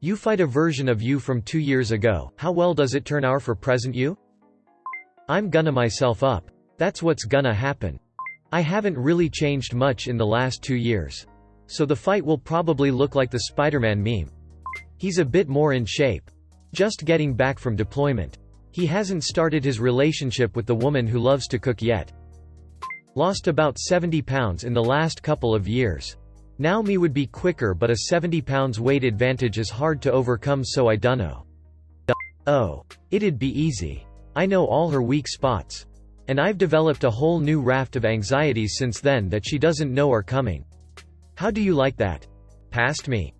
You fight a version of you from 2 years ago, how well does it turn out for present you? I'm gonna myself up. That's what's gonna happen. I haven't really changed much in the last 2 years. So the fight will probably look like the Spider-Man meme. He's a bit more in shape. Just getting back from deployment. He hasn't started his relationship with the woman who loves to cook yet. Lost about 70 pounds in the last couple of years. Now me would be quicker, but a 70 pounds weight advantage is hard to overcome, so I dunno. Oh. It'd be easy. I know all her weak spots. And I've developed a whole new raft of anxieties since then that she doesn't know are coming. How do you like that? Past me.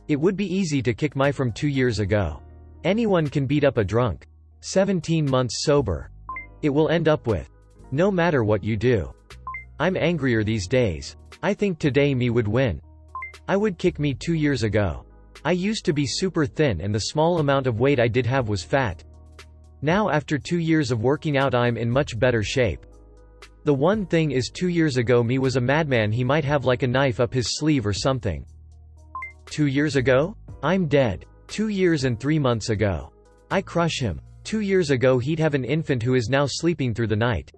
It would be easy to kick my from 2 years ago. Anyone can beat up a drunk. 17 months sober. It will end up with. No matter what you do. I'm angrier these days. I think today me would win. I would kick me 2 years ago. I used to be super thin and the small amount of weight I did have was fat. Now after 2 years of working out I'm in much better shape. The one thing is 2 years ago me was a madman, he might have like a knife up his sleeve or something. 2 years ago? I'm dead. 2 years and 3 months ago. I crush him. 2 years ago he'd have an infant who is now sleeping through the night.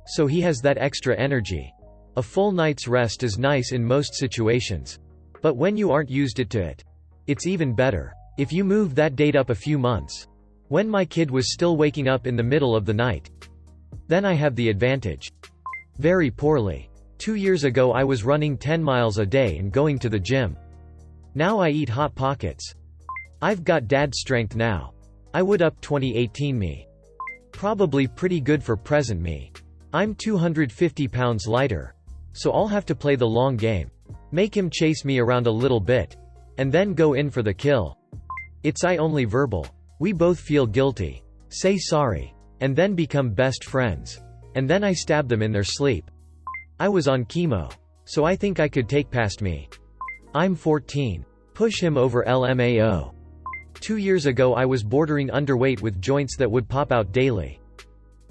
So he has that extra energy. A full night's rest is nice in most situations. But when you aren't used it to it, it's even better. If you move that date up a few months. When my kid was still waking up in the middle of the night. Then I have the advantage. Very poorly. 2 years ago I was running 10 miles a day and going to the gym. Now I eat Hot Pockets. I've got dad strength now. I would up 2018 me. Probably pretty good for present me. I'm 250 pounds lighter. So I'll have to play the long game. Make him chase me around a little bit. And then go in for the kill. It's I only verbal. We both feel guilty. Say sorry. And then become best friends. And then I stab them in their sleep. I was on chemo. So I think I could take past me. I'm 14. Push him over LMAO. 2 years ago I was bordering underweight with joints that would pop out daily.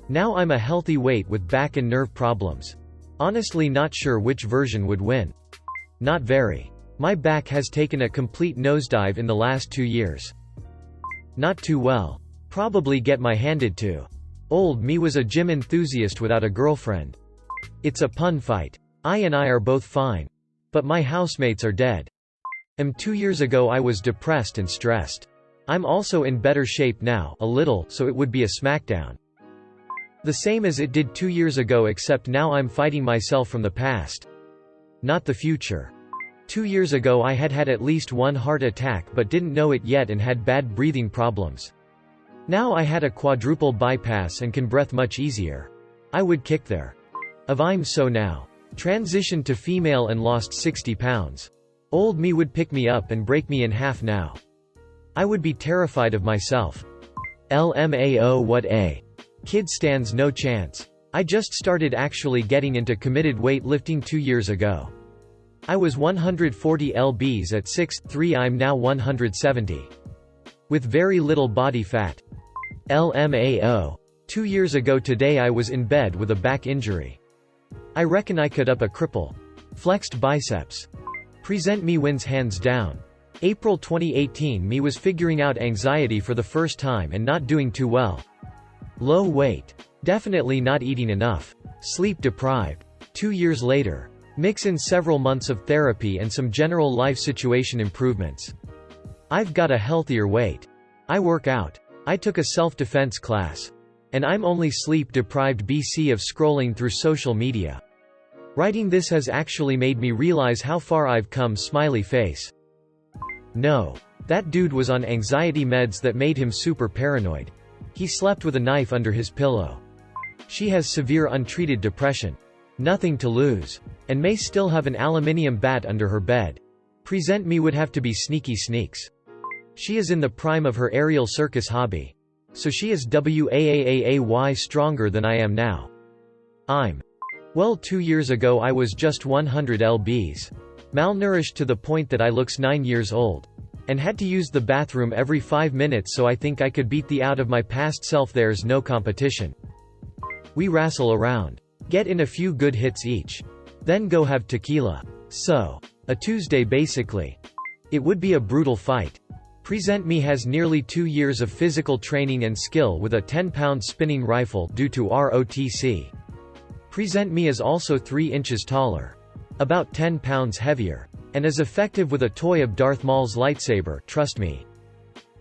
Now I'm a healthy weight with back and nerve problems. Honestly not sure which version would win. Not very. My back has taken a complete nosedive in the last 2 years. Not too well. Probably get my handed to. Old me was a gym enthusiast without a girlfriend. It's a pun fight. I are both fine. But my housemates are dead. 2 years ago I was depressed and stressed. I'm also in better shape now, a little, so it would be a smackdown. The same as it did 2 years ago, except now I'm fighting myself from the past. Not the future. 2 years ago I had had at least one heart attack but didn't know it yet and had bad breathing problems. Now I had a quadruple bypass and can breath much easier. I would kick there. I'm so now. Transitioned to female and lost 60 pounds. Old me would pick me up and break me in half now. I would be terrified of myself. LMAO what a. Kid stands no chance. I just started actually getting into committed weightlifting 2 years ago. I was 140 lbs at 6'3", I'm now 170. With very little body fat. LMAO. 2 years ago today I was in bed with a back injury. I reckon I could up a cripple. Flexed biceps. Present me wins hands down. April 2018 me was figuring out anxiety for the first time and not doing too well. Low weight. Definitely not eating enough. Sleep deprived. 2 years later. Mix in several months of therapy and some general life situation improvements. I've got a healthier weight. I work out. I took a self-defense class. And I'm only sleep deprived BC of scrolling through social media. Writing this has actually made me realize how far I've come, smiley face. No. That dude was on anxiety meds that made him super paranoid. He slept with a knife under his pillow. She has severe untreated depression. Nothing to lose. And may still have an aluminium bat under her bed. Present me would have to be sneaky sneaks. She is in the prime of her aerial circus hobby. So she is WAAAAY stronger than I am now. Well, 2 years ago I was just 100 lbs. Malnourished to the point that I looks 9 years old. And had to use the bathroom every 5 minutes, so I think I could beat the out of my past self, there's no competition. We wrestle around. Get in a few good hits each. Then go have tequila. So. A Tuesday basically. It would be a brutal fight. Present me has nearly 2 years of physical training and skill with a 10-pound spinning rifle due to ROTC. Present me is also 3 inches taller, about 10 pounds heavier, and as effective with a toy of Darth Maul's lightsaber, trust me.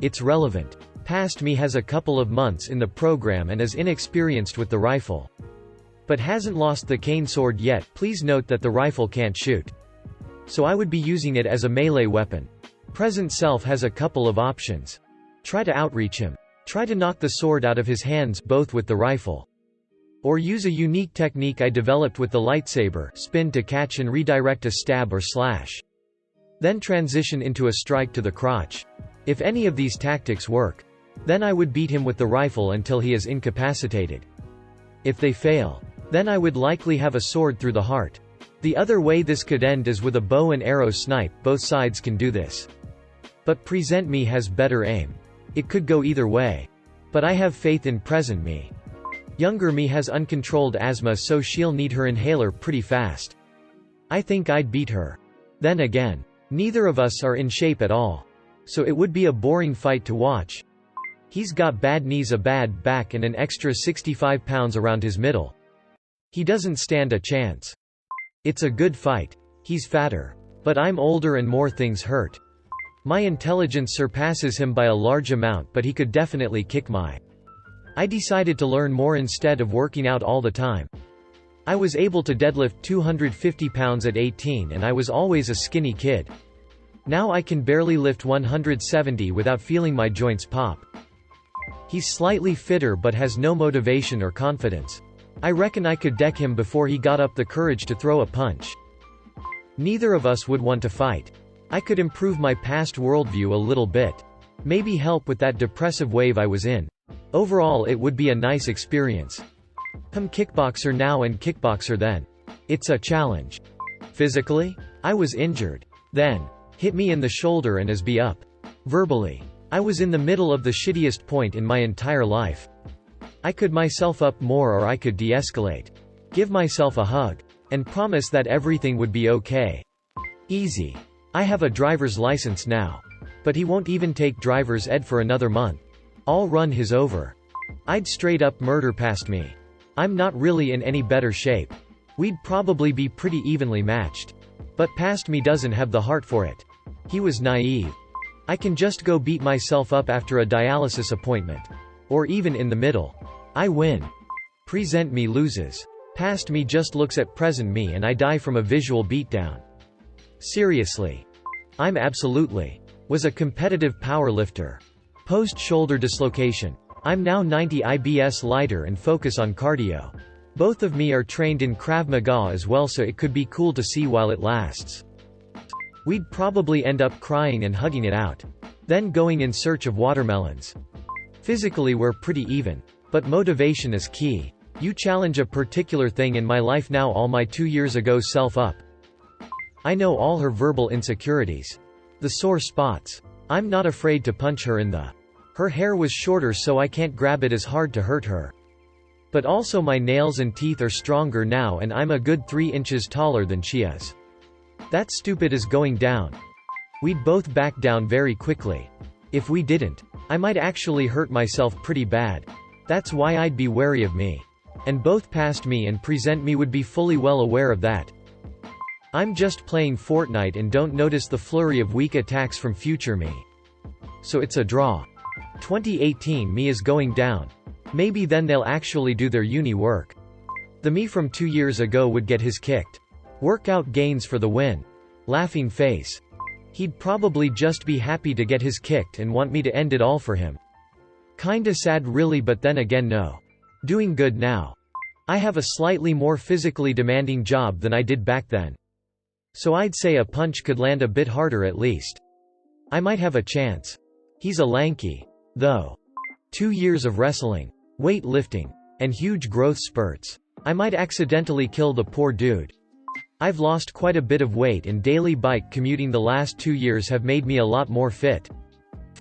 It's relevant. Past me has a couple of months in the program and is inexperienced with the rifle, but hasn't lost the cane sword yet. Please note that the rifle can't shoot, so I would be using it as a melee weapon. Present self has a couple of options. Try to outreach him. Try to knock the sword out of his hands both with the rifle, or use a unique technique I developed with the lightsaber, spin to catch and redirect a stab or slash. Then transition into a strike to the crotch. If any of these tactics work, then I would beat him with the rifle until he is incapacitated. If they fail, then I would likely have a sword through the heart. The other way this could end is with a bow and arrow snipe. Both sides can do this, but present me has better aim. It could go either way, but I have faith in present me. Younger me has uncontrolled asthma, so she'll need her inhaler pretty fast. I think I'd beat her. Then again, neither of us are in shape at all, so it would be a boring fight to watch. He's got bad knees, a bad back, and an extra 65 pounds around his middle. He doesn't stand a chance. It's a good fight. He's fatter, but I'm older and more things hurt. My intelligence surpasses him by a large amount, but he could definitely kick my. I decided to learn more instead of working out all the time. I was able to deadlift 250 pounds at 18 and I was always a skinny kid. Now I can barely lift 170 without feeling my joints pop. He's slightly fitter but has no motivation or confidence. I reckon I could deck him before he got up the courage to throw a punch. Neither of us would want to fight. I could improve my past worldview a little bit. Maybe help with that depressive wave I was in. Overall it would be a nice experience. I'm kickboxer now and kickboxer then. It's a challenge. Physically, I was injured. Then, hit me in the shoulder and as be up. Verbally, I was in the middle of the shittiest point in my entire life. I could myself up more or I could de-escalate. Give myself a hug, and promise that everything would be okay. Easy. I have a driver's license now. But he won't even take driver's ed for another month. I'll run his over. I'd straight up murder past me. I'm not really in any better shape. We'd probably be pretty evenly matched. But past me doesn't have the heart for it. He was naive. I can just go beat myself up after a dialysis appointment. Or even in the middle. I win. Present me loses. Past me just looks at present me and I die from a visual beatdown. Seriously. I'm absolutely. Was a competitive powerlifter. Post-shoulder dislocation. I'm now 90 IBS lighter and focus on cardio. Both of me are trained in Krav Maga as well, so it could be cool to see while it lasts. We'd probably end up crying and hugging it out. Then going in search of watermelons. Physically we're pretty even. But motivation is key. You challenge a particular thing in my life now, all my 2 years ago self up. I know all her verbal insecurities. The sore spots. I'm not afraid to punch her in the. Her hair was shorter so I can't grab it as hard to hurt her. But also my nails and teeth are stronger now and I'm a good 3 inches taller than she is. That stupid is going down. We'd both back down very quickly. If we didn't, I might actually hurt myself pretty bad. That's why I'd be wary of me. And both past me and present me would be fully well aware of that. I'm just playing Fortnite and don't notice the flurry of weak attacks from future me. So it's a draw. 2018 me is going down. Maybe then they'll actually do their uni work. The me from 2 years ago would get his kicked. Workout gains for the win. Laughing face. He'd probably just be happy to get his kicked and want me to end it all for him. Kinda sad really, but then again no. Doing good now. I have a slightly more physically demanding job than I did back then. So I'd say a punch could land a bit harder at least. I might have a chance. He's a lanky, though. 2 years of wrestling, weight lifting, and huge growth spurts. I might accidentally kill the poor dude. I've lost quite a bit of weight and daily bike commuting the last 2 years have made me a lot more fit.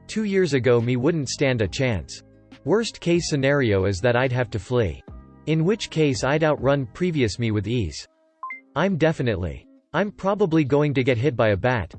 2 years ago me wouldn't stand a chance. Worst case scenario is that I'd have to flee. In which case I'd outrun previous me with ease. I'm probably going to get hit by a bat.